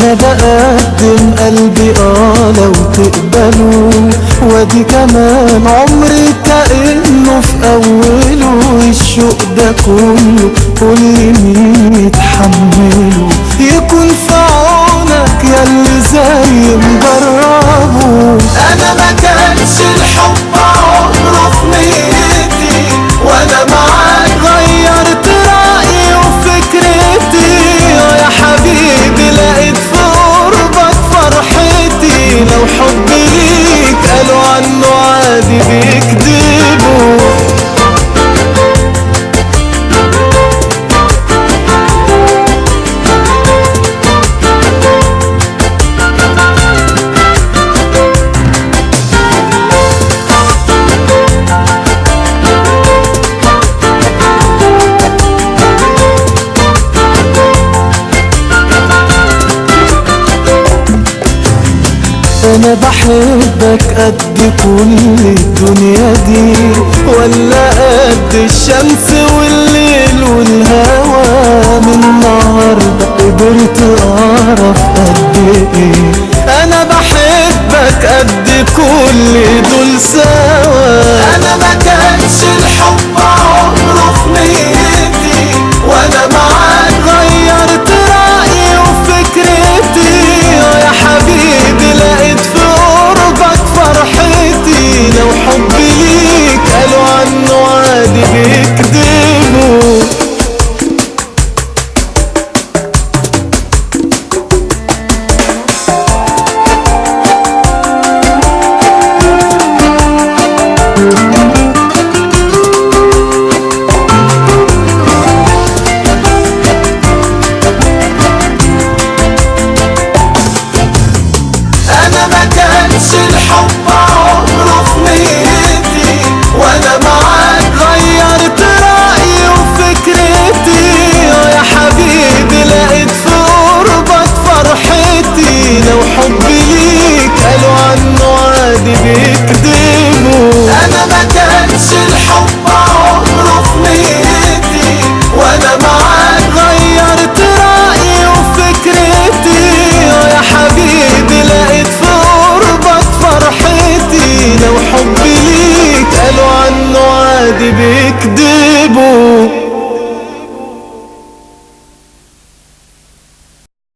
انا بقدم قلبي لو تقبلوا، وادي كمان عمري كأنه في اوله. الشوق ده كله كل مين يتحمله، يكون في عونك ياللي زي مجربه. انا ما كانش الحب عمره في نيتي، وانا معاك غيرت رأيي وفكرتي. يا حبيبي لقيت في قربك فرحتي، لو حبي ليك قالوا عنه عادي بيكدبوا. انا بحبك قد كل الدنيا دي، ولا قد الشمس والليل والهوى. من النهارده قدرت اعرف قد ايه انا بحبك قد كل دول.